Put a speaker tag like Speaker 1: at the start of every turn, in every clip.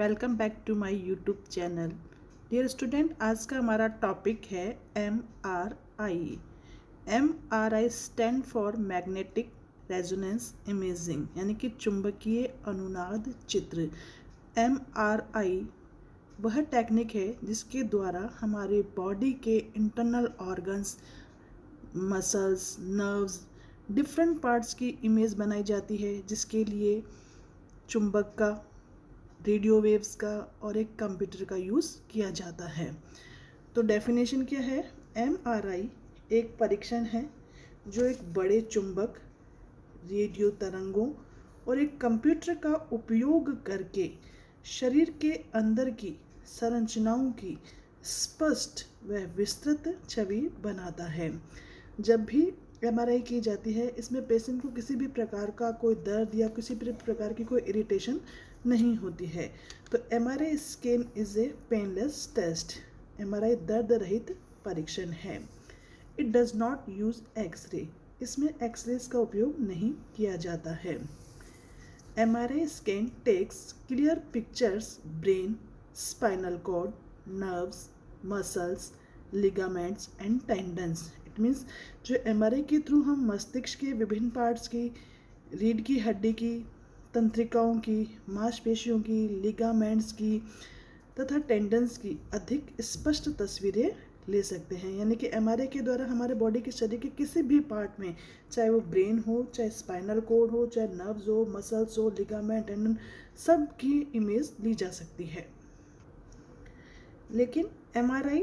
Speaker 1: Welcome back to my YouTube channel. Dear student, आज का हमारा टॉपिक है MRI। MRI stand for magnetic resonance imaging, यानी कि चुंबकीय अनुनाद चित्र। MRI वह टेक्निक है जिसके द्वारा हमारे बॉडी के internal organs, muscles, nerves, different parts की इमेज बनाई जाती है, जिसके लिए चुंबक का, रेडियो वेव्स का और एक कंप्यूटर का यूज़ किया जाता है। तो डेफिनेशन क्या है? MRI एक परीक्षण है जो एक बड़े चुंबक, रेडियो तरंगों और एक कंप्यूटर का उपयोग करके शरीर के अंदर की संरचनाओं की स्पष्ट व विस्तृत छवि बनाता है। जब भी MRI की जाती है, इसमें पेशेंट को किसी भी प्रकार का कोई दर्द या किसी भी प्रकार की कोई इरिटेशन नहीं होती है। तो MRI scan is a painless test. MRI दर्द रहित परीक्षण है। It does not use X-ray. इसमें एक्सरेज का उपयोग नहीं किया जाता है। MRI scan takes clear pictures brain, spinal cord, nerves, muscles, ligaments and tendons. It means जो MRI के थ्रू हम मस्तिष्क के विभिन्न पार्ट्स की, रीढ़ की हड्डी की, तंत्रिकाओं की, मांसपेशियों की, लिगामेंट्स की तथा टेंडन्स की अधिक स्पष्ट तस्वीरें ले सकते हैं। यानी कि MRI के द्वारा हमारे बॉडी के शरीर के किसी भी पार्ट में, चाहे वो ब्रेन हो, चाहे स्पाइनल कॉर्ड हो, चाहे नर्व्स हो, मसल्स हो, लिगामेंट, टेंडन, सब की इमेज ली जा सकती है। लेकिन MRI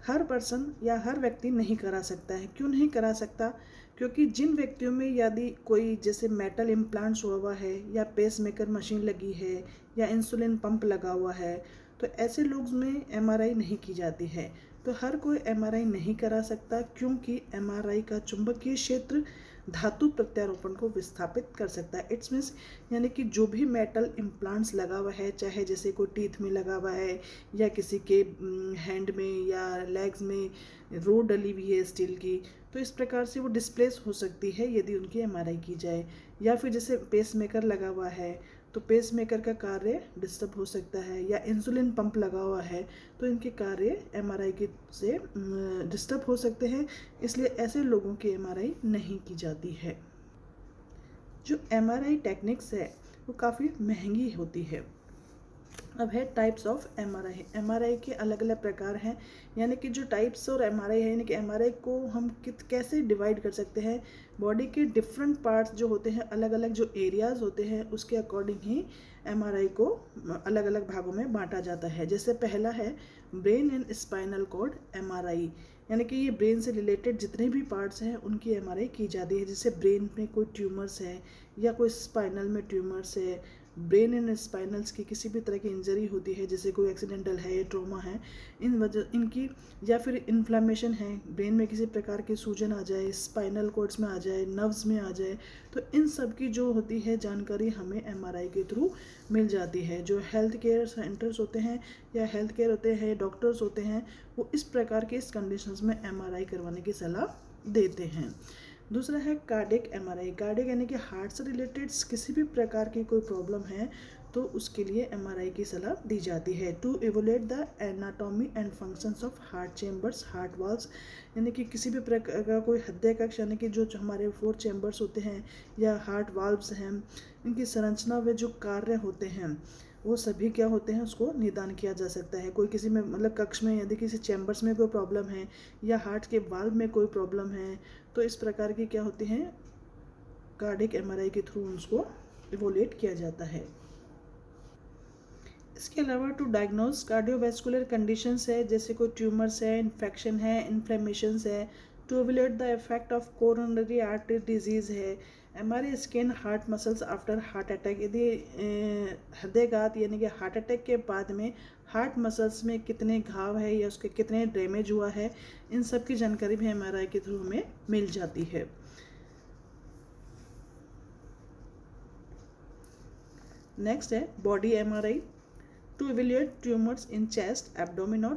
Speaker 1: हर पर्सन या हर व्यक्ति नहीं करा सकता है। क्यों नहीं करा सकता? क्योंकि जिन व्यक्तियों में यदि कोई जैसे मेटल इम्प्लांट्स हुआ है या पेसमेकर मशीन लगी है या इंसुलिन पंप लगा हुआ है, तो ऐसे लोग में MRI नहीं की जाती है। तो हर कोई MRI नहीं करा सकता, क्योंकि MRI का चुंबकीय क्षेत्र धातु प्रत्यारोपण को विस्थापित कर सकता है। इट्स मीन्स यानी कि जो भी मेटल इम्प्लांट्स लगा हुआ है, चाहे जैसे कोई टीथ में लगा हुआ है या किसी के हैंड में या लेग्स में रोड डली हुई है स्टील की, तो इस प्रकार से वो डिस्प्लेस हो सकती है यदि उनकी MRI की जाए। या फिर जैसे पेसमेकर लगा हुआ है, तो पेसमेकर का कार्य डिस्टर्ब हो सकता है, या इंसुलिन पंप लगा हुआ है तो इनके कार्य MRI के से डिस्टर्ब हो सकते हैं। इसलिए ऐसे लोगों की MRI नहीं की जाती है। जो MRI टेक्निक्स है वो काफ़ी महंगी होती है। अब है टाइप्स ऑफ MRI के अलग अलग प्रकार हैं। यानी कि जो टाइप्स और MRI है, यानी कि MRI को हम कैसे डिवाइड कर सकते हैं, बॉडी के डिफरेंट पार्ट्स जो होते हैं, अलग अलग जो एरियाज होते हैं, उसके अकॉर्डिंग ही MRI को अलग अलग भागों में बांटा जाता है। जैसे पहला है brain and spinal cord MRI, यानी कि ये ब्रेन से रिलेटेड जितने भी पार्ट्स हैं उनकी MRI की जाती है। जैसे ब्रेन में कोई ट्यूमर्स है या कोई स्पाइनल में ट्यूमर्स है, ब्रेन एंड स्पाइनल्स की किसी भी तरह की इंजरी होती है, जैसे कोई एक्सीडेंटल है या ट्रॉमा है, इनकी, या फिर इन्फ्लामेशन है, ब्रेन में किसी प्रकार की सूजन आ जाए, स्पाइनल कॉर्ड्स में आ जाए, नर्व्स में आ जाए, तो इन सब की जो होती है जानकारी हमें MRI के थ्रू मिल जाती है। जो हेल्थ केयर सेंटर्स होते हैं या हेल्थ केयर होते हैं, डॉक्टर्स होते हैं, वो इस प्रकार के इस कंडीशंस में MRI करवाने की सलाह देते हैं। दूसरा है कार्डियक MRI। कार्डियक यानी कि हार्ट से रिलेटेड किसी भी प्रकार की कोई प्रॉब्लम है तो उसके लिए MRI की सलाह दी जाती है। To evaluate the anatomy and functions of heart chambers, heart valves, यानी कि किसी भी प्रकार का कोई हृदय कक्ष, यानी कि जो हमारे 4 चैम्बर्स होते हैं या हार्ट वाल्व्स हैं, इनकी संरचना व जो कार्य होते हैं वो सभी क्या होते हैं, उसको निदान किया जा सकता है। कोई किसी में मतलब कक्ष में यदि किसी चैम्बर्स में कोई प्रॉब्लम है या हार्ट के वाल्व में कोई प्रॉब्लम है, तो इस प्रकार की क्या होती हैं, कार्डियक MRI के थ्रू उसको इवोलेट किया जाता है। इसके अलावा टू डायग्नोज कार्डियोवैस्कुलर कंडीशंस है, जैसे कोई ट्यूमर्स है, इन्फेक्शन है, इन्फ्लेमेशंस है। To evaluate the effect of coronary artery disease है। MRI scan heart muscles after heart attack. यदि हृदयघात यानी कि हार्ट अटैक के बाद में हार्ट मसल्स में कितने घाव है या उसके कितने डैमेज हुआ है, इन सब की जानकारी भी MRI के थ्रू हमें मिल जाती है। नेक्स्ट है body MRI। To evaluate tumors in chest, abdomen or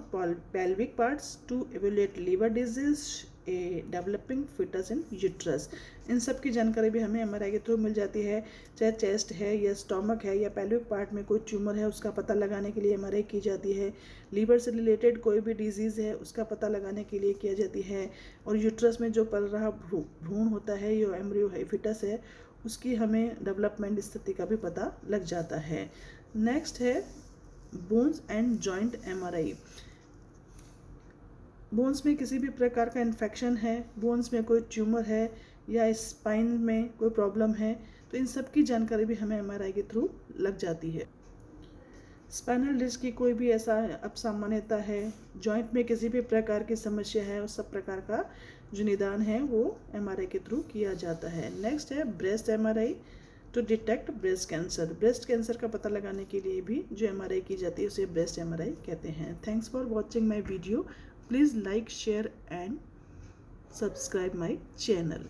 Speaker 1: pelvic parts, to evaluate liver disease, a developing fetus in uterus. इन सब की जानकारी भी हमें एमआरआई के थ्रू मिल जाती है। चाहे चेस्ट है या स्टोमक है या पेल्विक पार्ट में कोई ट्यूमर है उसका पता लगाने के लिए एमआरआई की जाती है। लीवर से रिलेटेड कोई भी डिजीज़ है उसका पता लगाने के लिए किया जाती है। और यूट्रस में जो पल रहा भ्रूण होता है या एम्ब्रियो है फिटस है उसकी हमें डेवलपमेंट स्थिति का भी पता लग जाता है। नेक्स्ट है bones and joint MRI. Bones में किसी भी प्रकार का इन्फेक्शन है, बोन्स में कोई ट्यूमर है या स्पाइन में कोई प्रॉब्लम है तो इन सब की जानकारी भी हमें एमआरआई के थ्रू लग जाती है। स्पाइनल डिस्क की कोई भी ऐसा असामान्यता है, जॉइंट में किसी भी प्रकार की समस्या है, उस सब प्रकार का जो निदान है वो एमआरआई के थ्रू किया जाता है। नेक्स्ट है breast MRI to detect breast cancer. Breast cancer का पता लगाने के लिए भी जो एमआरआई की जाती है उसे ब्रेस्ट एमआरआई कहते हैं। Thanks for watching my video. Please like, share and subscribe my channel.